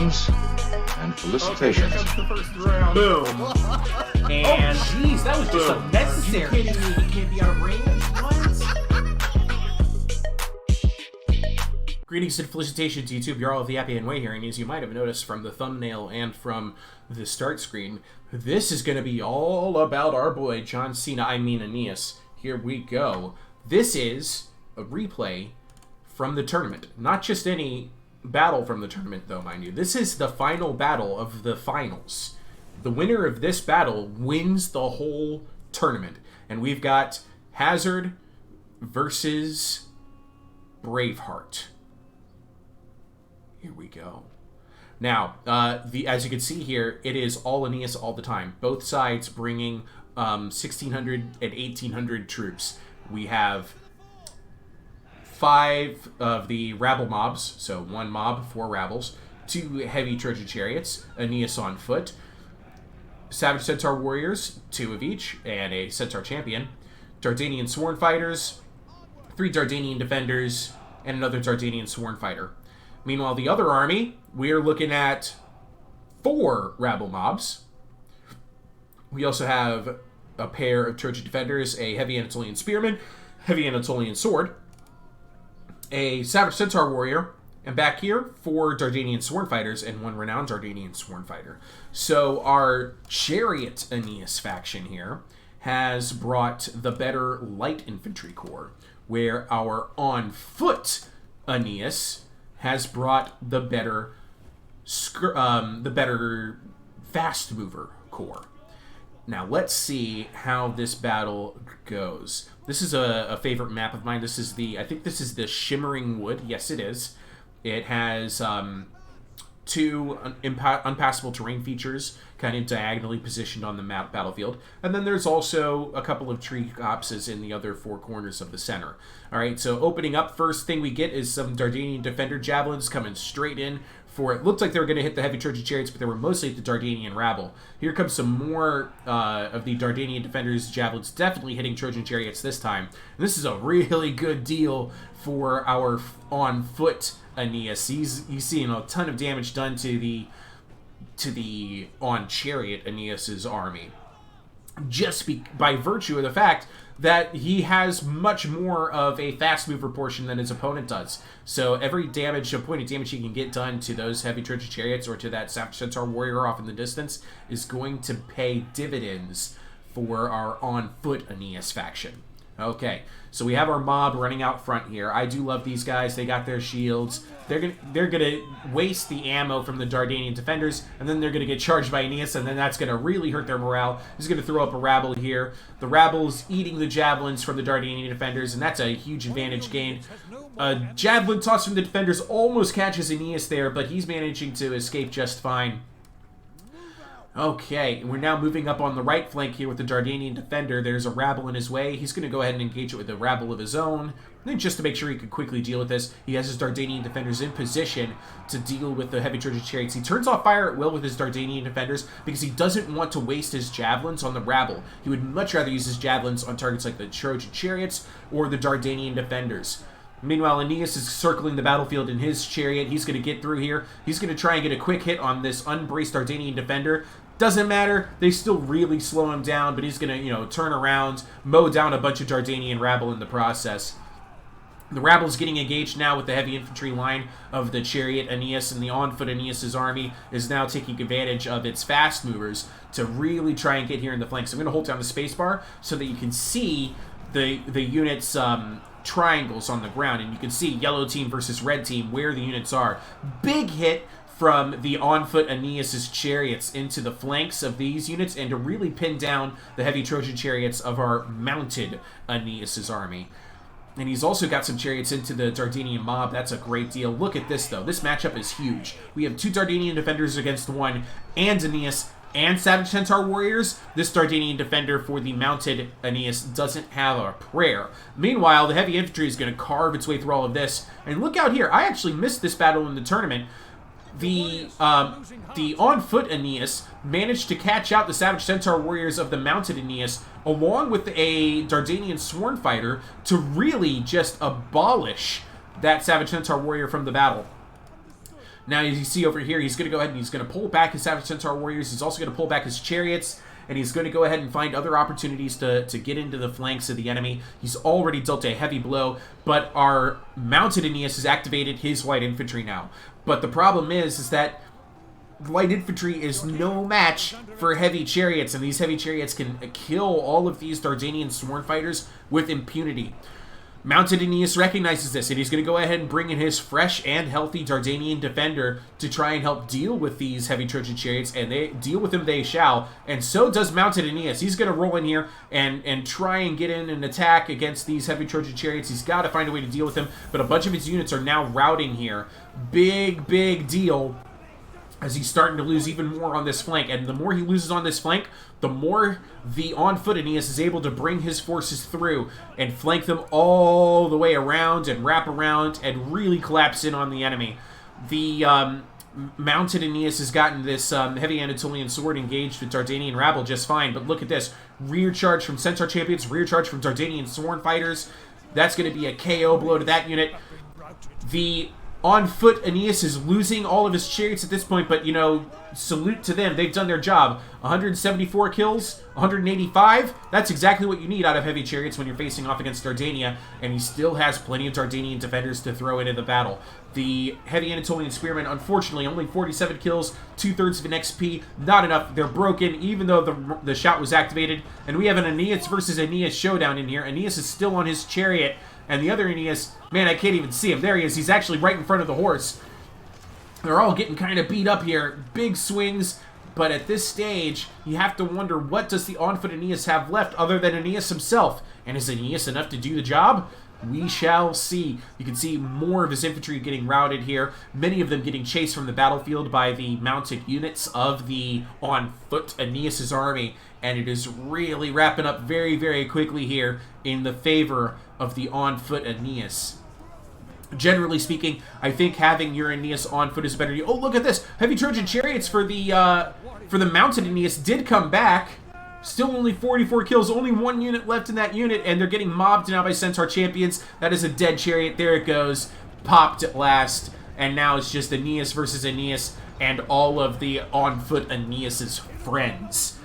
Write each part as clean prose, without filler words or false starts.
Greetings and felicitations. Okay, here comes the first round. Boom. And Jeez, that was just boom. unnecessary. You kidding me? You can't be out of range? What? Greetings and felicitations, YouTube. You're all of the AENEAS here, and as you might have noticed from the thumbnail and from the start screen, this is going to be all about our boy John Cena, AENEAS. Here we go. This is a replay from the tournament. Not just any battle from the tournament, though, mind you. This is the final battle of the finals. The winner of this battle wins the whole tournament. And we've got Hazard versus Braveheart. Here we go. Now, as you can see here, it is all AENEAS all the time. Both sides bringing 1,600 and 1,800 troops. We have 5 of the rabble mobs, so 1 mob, 4 rabbles, 2 heavy Trojan chariots, AENEAS on foot, Savage Centaur warriors, 2 of each, and a Centaur champion, Dardanian sworn fighters, 3 Dardanian defenders, and another Dardanian sworn fighter. Meanwhile, the other army, we're looking at 4 rabble mobs. We also have a pair of Trojan defenders, a heavy Anatolian spearman, heavy Anatolian sword, a Savage Centaur warrior, and back here, 4 Dardanian sworn fighters and 1 renowned Dardanian sworn fighter. So our chariot AENEAS faction here has brought the better light infantry corps, where our on foot AENEAS has brought the better fast mover corps. Now let's see how this battle goes. This is a favorite map of mine. This is I think this is the Shimmering Wood. Yes, it is. It has 2 unpassable terrain features kind of diagonally positioned on the map battlefield. And then there's also a couple of tree copses in the other 4 corners of the center. All right, so opening up, first thing we get is some Dardanian defender javelins coming straight in for it. Looked like they were going to hit the heavy Trojan chariots, but they were mostly at the Dardanian rabble. Here comes some more of the Dardanian defenders javelins, definitely hitting Trojan chariots this time. And this is a really good deal for our on foot AENEAS. He's seeing a ton of damage done to the on chariot AENEAS's army, just by virtue of the fact that he has much more of a fast mover portion than his opponent does. So every point of damage he can get done to those heavy Trojan chariots or to that Savage Centaur warrior off in the distance is going to pay dividends for our on foot AENEAS faction. Okay, so we have our mob running out front here. I do love these guys. They got their shields. They're gonna waste the ammo from the Dardanian defenders, and then they're gonna get charged by AENEAS, and then that's gonna really hurt their morale. He's gonna throw up a rabble here. The rabble's eating the javelins from the Dardanian defenders, and that's a huge advantage gained. A javelin toss from the defenders almost catches AENEAS there, but he's managing to escape just fine. Okay, we're now moving up on the right flank here with the Dardanian defender. There's a rabble in his way. He's going to go ahead and engage it with a rabble of his own. And just to make sure he can quickly deal with this, he has his Dardanian defenders in position to deal with the heavy Trojan chariots. He turns off fire at will with his Dardanian defenders because he doesn't want to waste his javelins on the rabble. He would much rather use his javelins on targets like the Trojan chariots or the Dardanian defenders. Meanwhile, AENEAS is circling the battlefield in his chariot. He's going to get through here. He's going to try and get a quick hit on this unbraced Dardanian defender. Doesn't matter. They still really slow him down, but he's going to, turn around, mow down a bunch of Dardanian rabble in the process. The rabble's getting engaged now with the heavy infantry line of the chariot AENEAS, and the on-foot AENEAS's army is now taking advantage of its fast movers to really try and get here in the flanks. I'm going to hold down the spacebar so that you can see the units' triangles on the ground, and you can see yellow team versus red team where the units are. Big hit from the on-foot AENEAS's chariots into the flanks of these units and to really pin down the heavy Trojan chariots of our mounted AENEAS's army. And he's also got some chariots into the Dardanian mob. That's a great deal. Look at this, though. This matchup is huge. We have 2 Dardanian defenders against 1, and AENEAS and Savage Centaur warriors. This Dardanian defender for the mounted AENEAS doesn't have a prayer. Meanwhile, the heavy infantry is going to carve its way through all of this. And look out here. I actually missed this battle in the tournament. The on-foot AENEAS managed to catch out the Savage Centaur warriors of the mounted AENEAS along with a Dardanian sworn fighter to really just abolish that Savage Centaur warrior from the battle. Now, as you see over here, he's going to go ahead and he's going to pull back his Savage Centaur warriors. He's also going to pull back his chariots, and he's going to go ahead and find other opportunities to get into the flanks of the enemy. He's already dealt a heavy blow, but our mounted Aeneas has activated his light infantry now. But the problem is that light infantry is no match for heavy chariots, and these heavy chariots can kill all of these Dardanian sworn fighters with impunity. Mounted Aeneas recognizes this, and he's going to go ahead and bring in his fresh and healthy Dardanian defender to try and help deal with these heavy Trojan chariots, and they deal with them they shall, and so does Mounted Aeneas. He's going to roll in here and try and get in and attack against these heavy Trojan chariots. He's got to find a way to deal with them, but a bunch of his units are now routing here. Big deal, as he's starting to lose even more on this flank. And the more he loses on this flank, the more the on-foot Aeneas is able to bring his forces through and flank them all the way around and wrap around and really collapse in on the enemy. The mounted Aeneas has gotten this heavy Anatolian sword engaged with Dardanian rabble just fine, but look at this. Rear charge from Centaur champions, rear charge from Dardanian sworn fighters. That's going to be a KO blow to that unit. The on foot, Aeneas is losing all of his chariots at this point, but, you know, salute to them. They've done their job. 174 kills, 185. That's exactly what you need out of heavy chariots when you're facing off against Dardania, and he still has plenty of Dardanian defenders to throw into the battle. The heavy Anatolian spearmen, unfortunately, only 47 kills, 2/3 of an XP. Not enough. They're broken, even though the shout was activated. And we have an Aeneas versus Aeneas showdown in here. Aeneas is still on his chariot, and the other Aeneas, man, I can't even see him. There he is. He's actually right in front of the horse. They're all getting kind of beat up here. Big swings, but at this stage, you have to wonder, what does the on-foot Aeneas have left other than Aeneas himself? And is Aeneas enough to do the job? We shall see. You can see more of his infantry getting routed here, many of them getting chased from the battlefield by the mounted units of the on-foot Aeneas' army, and it is really wrapping up very quickly here in the favor of the on-foot Aeneas. Generally speaking, I think having your Aeneas on foot is better. Oh, look at this! Heavy Trojan chariots for the mounted Aeneas did come back. Still only 44 kills, only one unit left in that unit, and they're getting mobbed now by Centaur champions. That is a dead chariot. There it goes. Popped at last. And now it's just Aeneas versus Aeneas and all of the on-foot Aeneas' friends.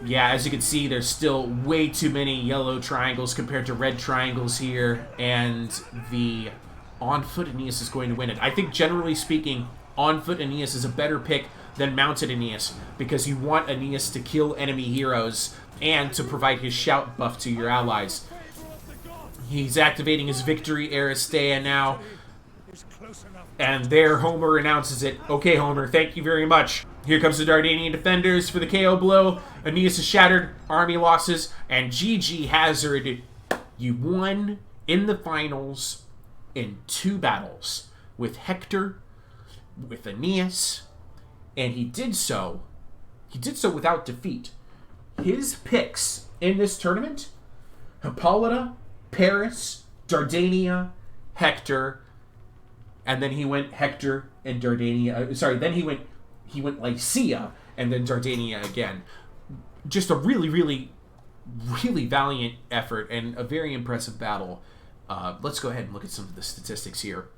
Yeah, as you can see, there's still way too many yellow triangles compared to red triangles here, and the on-foot Aeneas is going to win it. I think, generally speaking, on-foot Aeneas is a better pick than mounted Aeneas, because you want Aeneas to kill enemy heroes and to provide his shout buff to your allies. He's activating his victory Aristea now, and there Homer announces it. Okay, Homer, thank you very much. Here comes the Dardanian defenders for the KO blow. Aeneas is shattered, army losses, and GG Hazard, you won in the finals in 2 battles with Hector, with Aeneas, and he did so without defeat. His picks in this tournament: Hippolyta, Paris, Dardania, Hector, and then he went Hector and Dardania. Then he went Lycia and then Dardania again. Just a really valiant effort and a very impressive battle. Let's go ahead and look at some of the statistics here.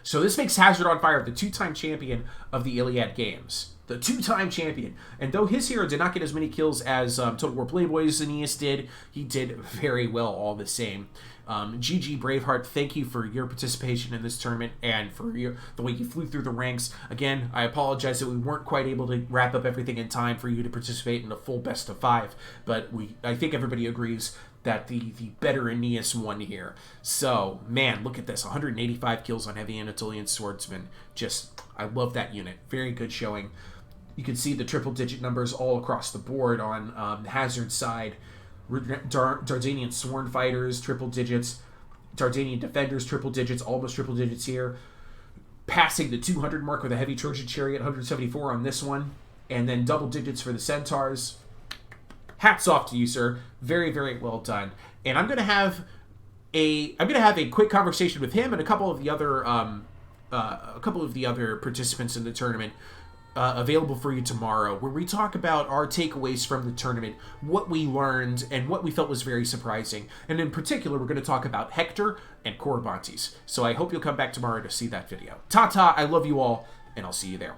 So this makes Hazard on Fire the 2-time champion of the Iliad Games. The 2-time champion. And though his hero did not get as many kills as Total War Playboy's Aeneas did, he did very well all the same. GG Braveheart, thank you for your participation in this tournament and for the way you flew through the ranks. Again, I apologize that we weren't quite able to wrap up everything in time for you to participate in a full best of 5, but I think everybody agrees that the better Aeneas won here. So, man, look at this. 185 kills on heavy Anatolian swordsmen. I love that unit. Very good showing. You can see the triple-digit numbers all across the board on Hazard's side. Dardanian sworn fighters, triple digits. Dardanian defenders, triple digits, almost triple digits here. Passing the 200 mark with a heavy Trojan chariot, 174 on this one. And then double digits for the centaurs. Hats off to you, sir. Very well done. And I'm gonna have a quick conversation with him and a couple of the other participants in the tournament available for you tomorrow, where we talk about our takeaways from the tournament, what we learned, and what we felt was very surprising. And in particular, we're going to talk about Hector and Corabantes. So I hope you'll come back tomorrow to see that video. Ta-ta, I love you all, and I'll see you there.